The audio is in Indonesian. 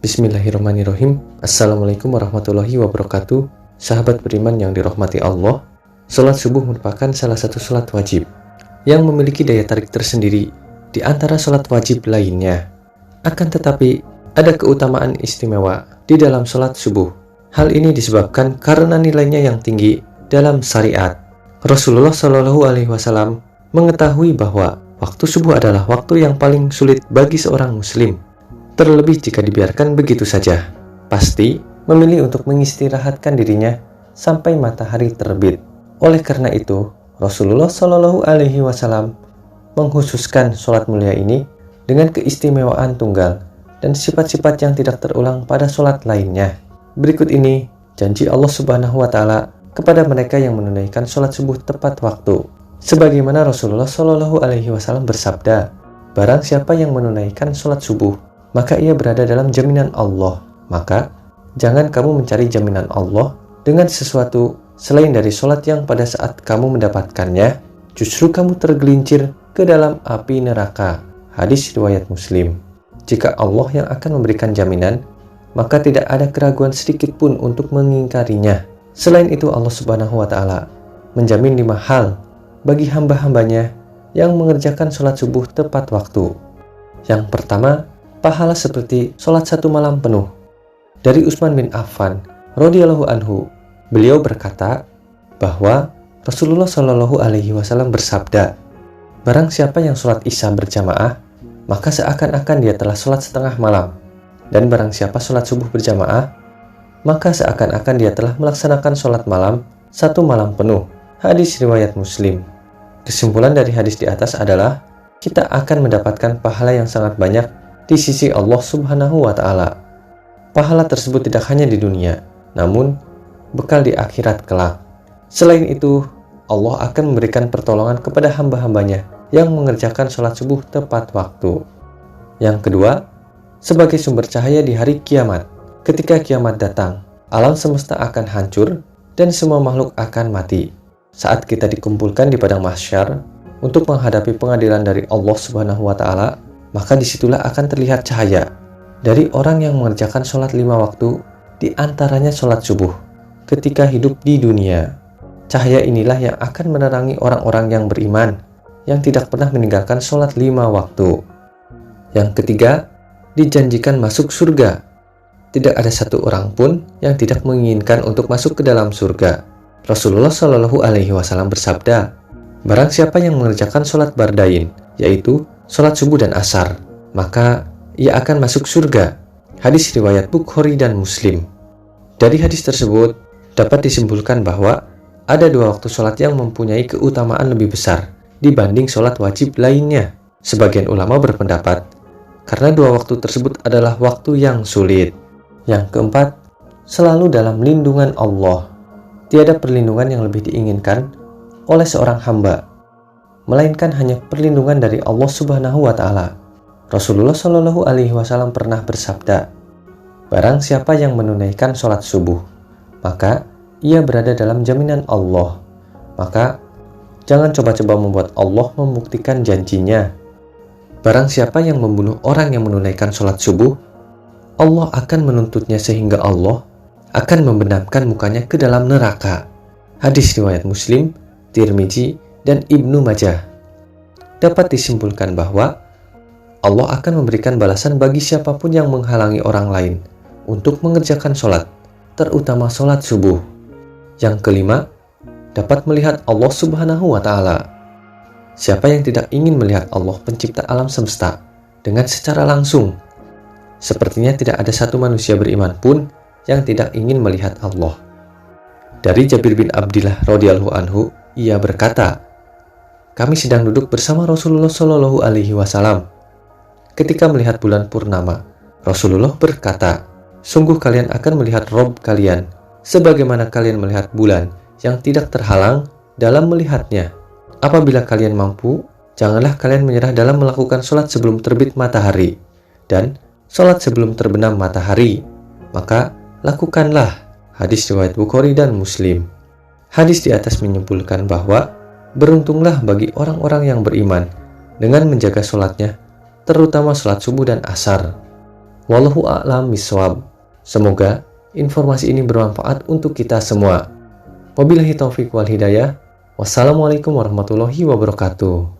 Bismillahirrahmanirrahim. Assalamualaikum warahmatullahi wabarakatuh. Sahabat beriman yang dirahmati Allah, salat subuh merupakan salah satu salat wajib yang memiliki daya tarik tersendiri di antara salat wajib lainnya. Akan tetapi, ada keutamaan istimewa di dalam salat subuh. Hal ini disebabkan karena nilainya yang tinggi dalam syariat. Rasulullah Shallallahu Alaihi Wasallam mengetahui bahwa waktu subuh adalah waktu yang paling sulit bagi seorang muslim. Terlebih jika dibiarkan begitu saja, pasti memilih untuk mengistirahatkan dirinya sampai matahari terbit. Oleh karena itu, Rasulullah Shallallahu Alaihi Wasallam mengkhususkan sholat mulia ini dengan keistimewaan tunggal dan sifat-sifat yang tidak terulang pada sholat lainnya. Berikut ini janji Allah Subhanahu Wa Taala kepada mereka yang menunaikan sholat subuh tepat waktu. Sebagaimana Rasulullah Shallallahu Alaihi Wasallam bersabda, barang siapa yang menunaikan sholat subuh, maka ia berada dalam jaminan Allah. Maka, jangan kamu mencari jaminan Allah dengan sesuatu selain dari sholat yang pada saat kamu mendapatkannya, justru kamu tergelincir ke dalam api neraka. Hadis riwayat Muslim. Jika Allah yang akan memberikan jaminan, maka tidak ada keraguan sedikit pun untuk mengingkarinya. Selain itu, Allah Subhanahu Wa Taala menjamin 5 hal bagi hamba-hambanya yang mengerjakan sholat subuh tepat waktu. Yang pertama, pahala seperti sholat 1 malam penuh. Dari Utsman bin Affan radhiyallahu anhu, beliau berkata bahwa Rasulullah Shallallahu Alaihi Wasallam bersabda, barang siapa yang sholat isya berjamaah, maka seakan-akan dia telah sholat setengah malam. Dan barang siapa sholat subuh berjamaah, maka seakan-akan dia telah melaksanakan sholat malam 1 malam penuh. Hadis riwayat Muslim. Kesimpulan dari hadis di atas adalah kita akan mendapatkan pahala yang sangat banyak di sisi Allah Subhanahu Wa Taala. Pahala tersebut tidak hanya di dunia, namun bekal di akhirat kelak. Selain itu, Allah akan memberikan pertolongan kepada hamba-hambanya yang mengerjakan sholat subuh tepat waktu. Yang kedua, sebagai sumber cahaya di hari kiamat. Ketika kiamat datang, alam semesta akan hancur dan semua makhluk akan mati. Saat kita dikumpulkan di padang mahsyar untuk menghadapi pengadilan dari Allah Subhanahu Wa Taala, maka disitulah akan terlihat cahaya dari orang yang mengerjakan sholat 5 waktu, di antaranya sholat subuh ketika hidup di dunia. Cahaya inilah yang akan menerangi orang-orang yang beriman, yang tidak pernah meninggalkan sholat 5 waktu. Yang ketiga, dijanjikan masuk surga. Tidak ada satu orang pun yang tidak menginginkan untuk masuk ke dalam surga. Rasulullah Shallallahu Alaihi Wasallam bersabda, barang siapa yang mengerjakan sholat bardain, yaitu sholat subuh dan asar, maka ia akan masuk surga. Hadis riwayat Bukhari dan Muslim. Dari hadis tersebut dapat disimpulkan bahwa ada 2 waktu sholat yang mempunyai keutamaan lebih besar dibanding sholat wajib lainnya. Sebagian ulama berpendapat karena 2 waktu tersebut adalah waktu yang sulit. Yang keempat, selalu dalam lindungan Allah. Tiada perlindungan yang lebih diinginkan oleh seorang hamba, melainkan hanya perlindungan dari Allah Subhanahu Wa Taala. Rasulullah Shallallahu Alaihi Wasallam pernah bersabda, barang siapa yang menunaikan sholat subuh, maka ia berada dalam jaminan Allah. Maka jangan coba-coba membuat Allah membuktikan janjinya. Barang siapa yang membunuh orang yang menunaikan sholat subuh, Allah akan menuntutnya sehingga Allah akan membenamkan mukanya ke dalam neraka. Hadis riwayat Muslim, Tirmizi, dan Ibnu Majah. Dapat disimpulkan bahwa Allah akan memberikan balasan bagi siapapun yang menghalangi orang lain untuk mengerjakan sholat, terutama sholat subuh. Yang kelima, dapat melihat Allah Subhanahu Wa Taala. Siapa yang tidak ingin melihat Allah pencipta alam semesta dengan secara langsung? Sepertinya tidak ada satu manusia beriman pun yang tidak ingin melihat Allah. Dari Jabir bin Abdillah radhiyallahu anhu, ia berkata, kami sedang duduk bersama Rasulullah Shallallahu Alaihi Wasallam. Ketika melihat bulan purnama, Rasulullah berkata, sungguh kalian akan melihat Rob kalian, sebagaimana kalian melihat bulan yang tidak terhalang dalam melihatnya. Apabila kalian mampu, janganlah kalian menyerah dalam melakukan sholat sebelum terbit matahari, dan sholat sebelum terbenam matahari. Maka lakukanlah. Hadis riwayat Bukhari dan Muslim. Hadis di atas menyimpulkan bahwa beruntunglah bagi orang-orang yang beriman dengan menjaga sholatnya, terutama sholat subuh dan asar. Wallahu a'lam bishawab. Semoga informasi ini bermanfaat untuk kita semua. Wabillahi taufiq wal hidayah. Wassalamualaikum warahmatullahi wabarakatuh.